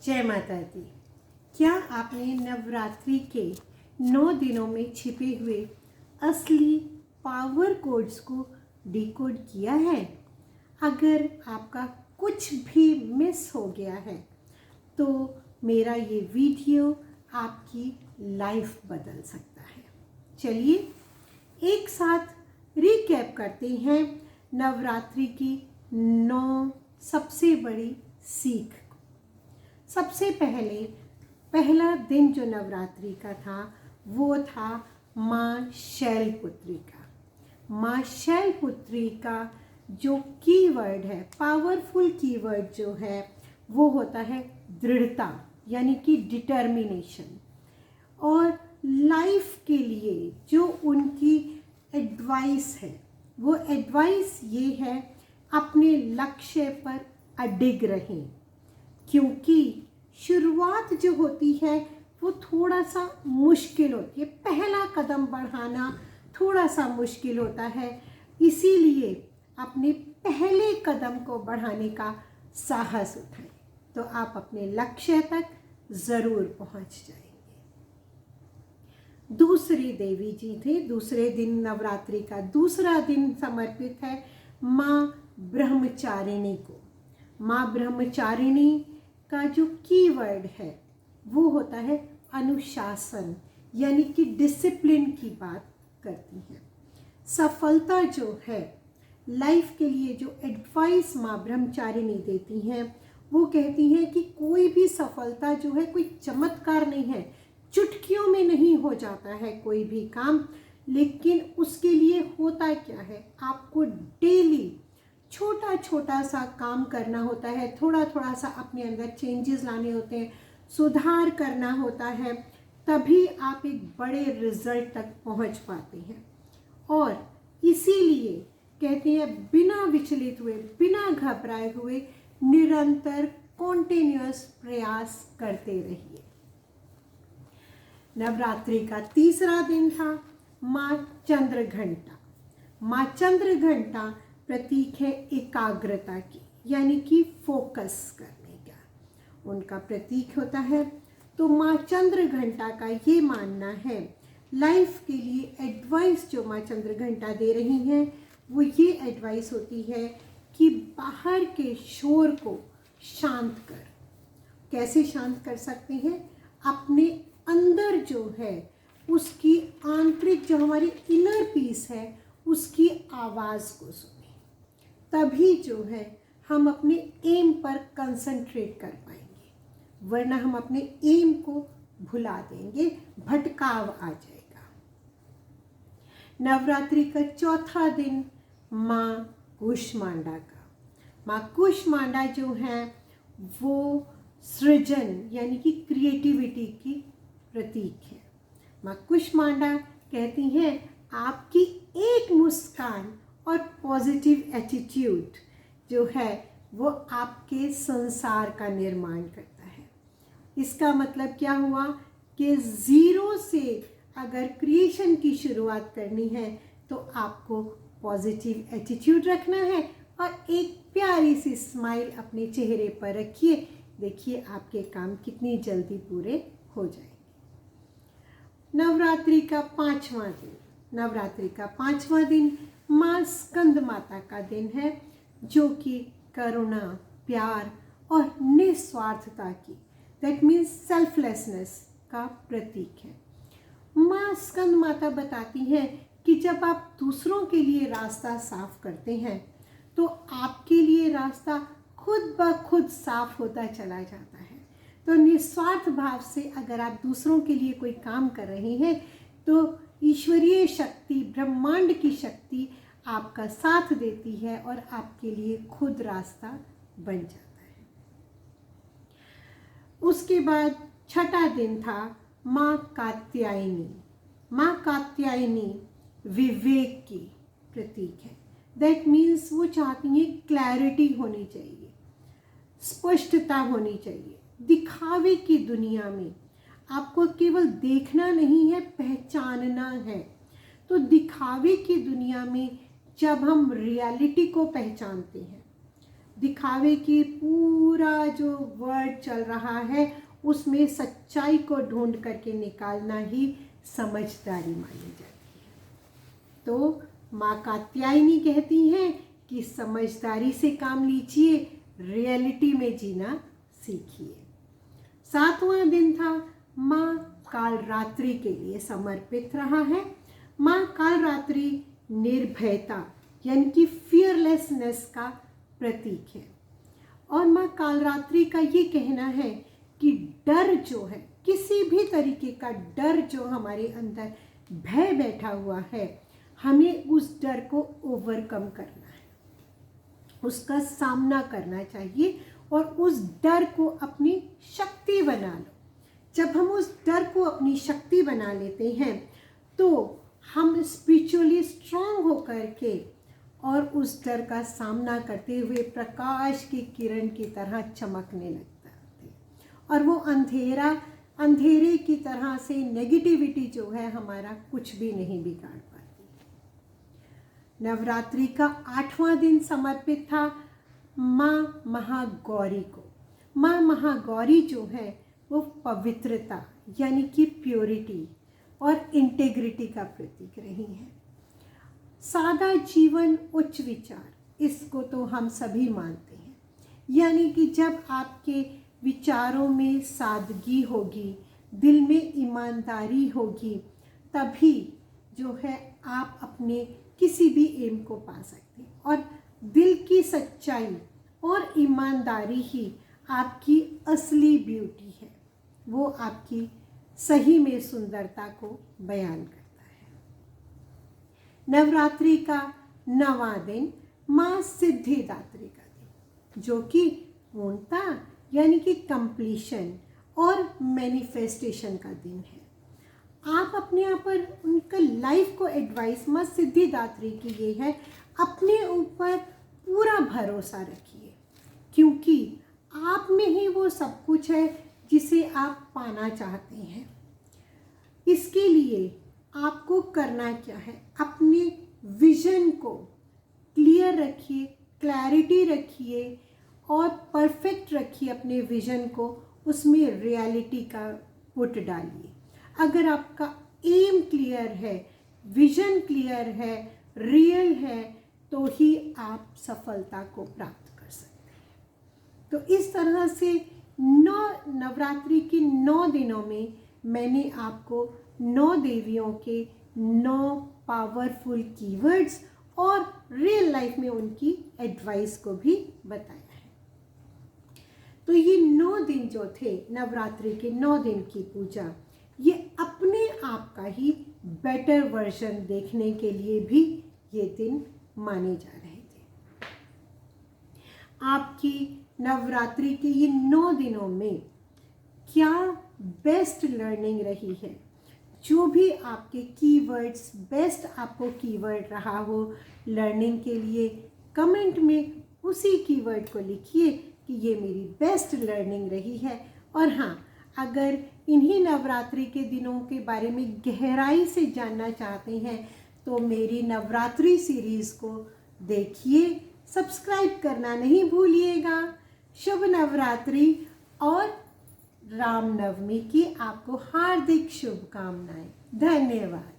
जय माता दी। क्या आपने नवरात्रि के 9 दिनों में छिपे हुए असली पावर कोड्स को डिकोड किया है? अगर आपका कुछ भी मिस हो गया है तो मेरा ये वीडियो आपकी लाइफ बदल सकता है। चलिए एक साथ रिकैप करते हैं नवरात्रि की 9 सबसे बड़ी सीख। सबसे पहला दिन जो नवरात्रि का था वो था माँ शैलपुत्री का। माँ शैलपुत्री का जो कीवर्ड है, पावरफुल कीवर्ड जो है वो होता है दृढ़ता, यानी कि डिटर्मिनेशन। और लाइफ के लिए जो उनकी एडवाइस है वो एडवाइस ये है, अपने लक्ष्य पर अडिग रहें, क्योंकि शुरुआत जो होती है वो थोड़ा सा मुश्किल होती है। पहला कदम बढ़ाना थोड़ा सा मुश्किल होता है, इसीलिए अपने पहले कदम को बढ़ाने का साहस उठाएं तो आप अपने लक्ष्य तक ज़रूर पहुंच जाएंगे। दूसरी देवी जी थे। दूसरे दिन नवरात्रि का दूसरा दिन समर्पित है माँ ब्रह्मचारिणी को। माँ ब्रह्मचारिणी का जो कीवर्ड है वो होता है अनुशासन, यानी कि डिसिप्लिन की बात करती हैं। सफलता जो है लाइफ के लिए जो एडवाइस माँ ब्रह्मचारिणी देती हैं वो कहती हैं कि कोई भी सफलता जो है कोई चमत्कार नहीं है, चुटकियों में नहीं हो जाता है कोई भी काम, लेकिन उसके लिए होता क्या है, आपको डेली छोटा छोटा सा काम करना होता है, थोड़ा थोड़ा सा अपने अंदर चेंजेस लाने होते हैं, सुधार करना होता है, तभी आप एक बड़े रिजल्ट तक पहुंच पाते हैं। और इसीलिए कहते हैं बिना विचलित हुए, बिना घबराए हुए निरंतर कॉन्टिन्यूअस प्रयास करते रहिए। नवरात्रि का तीसरा दिन था माँ चंद्रघंटा। माँ चंद्रघंटा प्रतीक है एकाग्रता की, यानी कि फोकस करने का उनका प्रतीक होता है। तो माँ चंद्रघंटा का ये मानना है, लाइफ के लिए एडवाइस जो माँ चंद्रघंटा दे रही हैं वो ये एडवाइस होती है कि बाहर के शोर को शांत कर। कैसे शांत कर सकते हैं? अपने अंदर जो है उसकी आंतरिक, जो हमारी इनर पीस है, उसकी आवाज़ को सुने, तभी जो है हम अपने एम पर कंसंट्रेट कर पाएंगे, वरना हम अपने एम को भुला देंगे, भटकाव आ जाएगा। नवरात्रि का चौथा दिन माँ कूष्मांडा का। माँ कूष्मांडा जो है वो सृजन, यानी कि क्रिएटिविटी की प्रतीक है। माँ कूष्मांडा कहती हैं आपकी एक मुस्कान और पॉजिटिव एटीट्यूड जो है वो आपके संसार का निर्माण करता है। इसका मतलब क्या हुआ कि ज़ीरो से अगर क्रिएशन की शुरुआत करनी है तो आपको पॉजिटिव एटीट्यूड रखना है और एक प्यारी सी स्माइल अपने चेहरे पर रखिए। देखिए आपके काम कितनी जल्दी पूरे हो जाएंगे। नवरात्रि का पांचवा दिन माँ स्कंद माता का दिन है, जो कि करुणा, प्यार और निस्वार्थता की, दैट मीन्स सेल्फलेसनेस का प्रतीक है। माँ स्कंद माता बताती हैं कि जब आप दूसरों के लिए रास्ता साफ करते हैं तो आपके लिए रास्ता खुद ब खुद साफ होता चला जाता है। तो निस्वार्थ भाव से अगर आप दूसरों के लिए कोई काम कर रहे हैं तो ईश्वरीय शक्ति, ब्रह्मांड की शक्ति आपका साथ देती है और आपके लिए खुद रास्ता बन जाता है। उसके बाद छठा दिन था माँ कात्यायनी। माँ कात्यायनी विवेक की प्रतीक है। दैट मीन्स वो चाहती हैं क्लैरिटी होनी चाहिए, स्पष्टता होनी चाहिए। दिखावे की दुनिया में आपको केवल देखना नहीं है, पहचानना है। तो दिखावे की दुनिया में जब हम रियलिटी को पहचानते हैं, दिखावे की पूरा जो वर्ड चल रहा है उसमें सच्चाई को ढूंढ करके निकालना ही समझदारी मानी जाती है। तो माँ कात्यायनी कहती हैं कि समझदारी से काम लीजिए, रियलिटी में जीना सीखिए। 7वां दिन था माँ कालरात्रि के लिए समर्पित रहा है। माँ कालरात्रि निर्भयता यानी कि फियरलेसनेस का प्रतीक है। और माँ कालरात्रि का ये कहना है कि डर जो है, किसी भी तरीके का डर जो हमारे अंदर भय बैठा हुआ है, हमें उस डर को ओवरकम करना है, उसका सामना करना चाहिए और उस डर को अपनी शक्ति बना लो। जब हम उस डर को अपनी शक्ति बना लेते हैं तो हम स्पिरिचुअली स्ट्रांग होकर के और उस डर का सामना करते हुए प्रकाश की किरण की तरह चमकने लगता है और वो अंधेरे की तरह से नेगेटिविटी जो है हमारा कुछ भी नहीं बिगाड़ पाती। नवरात्रि का 8वां दिन समर्पित था माँ महागौरी को। माँ महागौरी जो है वो पवित्रता यानी कि प्योरिटी और इंटेग्रिटी का प्रतीक रही है। सादा जीवन उच्च विचार, इसको तो हम सभी मानते हैं, यानी कि जब आपके विचारों में सादगी होगी, दिल में ईमानदारी होगी, तभी जो है आप अपने किसी भी एम को पा सकते हैं। और दिल की सच्चाई और ईमानदारी ही आपकी असली ब्यूटी है, वो आपकी सही में सुंदरता को बयान करता है। नवरात्रि का 9वां दिन माँ सिद्धिदात्री का दिन, जो कि पूर्णता यानी कि कंप्लीशन और मैनिफेस्टेशन का दिन है। आप अपने यहाँ पर उनका लाइफ को एडवाइस माँ सिद्धिदात्री की ये है, अपने ऊपर पूरा भरोसा रखिए, क्योंकि आप में ही वो सब कुछ है जिसे आप पाना चाहते हैं। इसके लिए आपको करना क्या है, अपने विजन को क्लियर रखिए, क्लैरिटी रखिए और परफेक्ट रखिए अपने विजन को, उसमें रियलिटी का पुट डालिए। अगर आपका एम क्लियर है, विजन क्लियर है, रियल है, तो ही आप सफलता को प्राप्त कर सकते हैं। तो इस तरह से नवरात्रि के 9 दिनों में मैंने आपको 9 देवियों के 9 पावरफुल कीवर्ड्स और रियल लाइफ में उनकी एडवाइस को भी बताया है। तो ये 9 दिन जो थे, नवरात्रि के 9 दिन की पूजा, ये अपने आप का ही बेटर वर्जन देखने के लिए भी ये दिन माने जा रहे थे। आपकी नवरात्रि के ये 9 दिनों में क्या बेस्ट लर्निंग रही है? जो भी आपके कीवर्ड्स, बेस्ट आपको कीवर्ड रहा हो लर्निंग के लिए, कमेंट में उसी कीवर्ड को लिखिए कि ये मेरी बेस्ट लर्निंग रही है। और हाँ, अगर इन्हीं नवरात्रि के दिनों के बारे में गहराई से जानना चाहते हैं तो मेरी नवरात्रि सीरीज़ को देखिए, सब्सक्राइब करना नहीं भूलिएगा। शुभ नवरात्रि और रामनवमी की आपको हार्दिक शुभकामनाएं। धन्यवाद।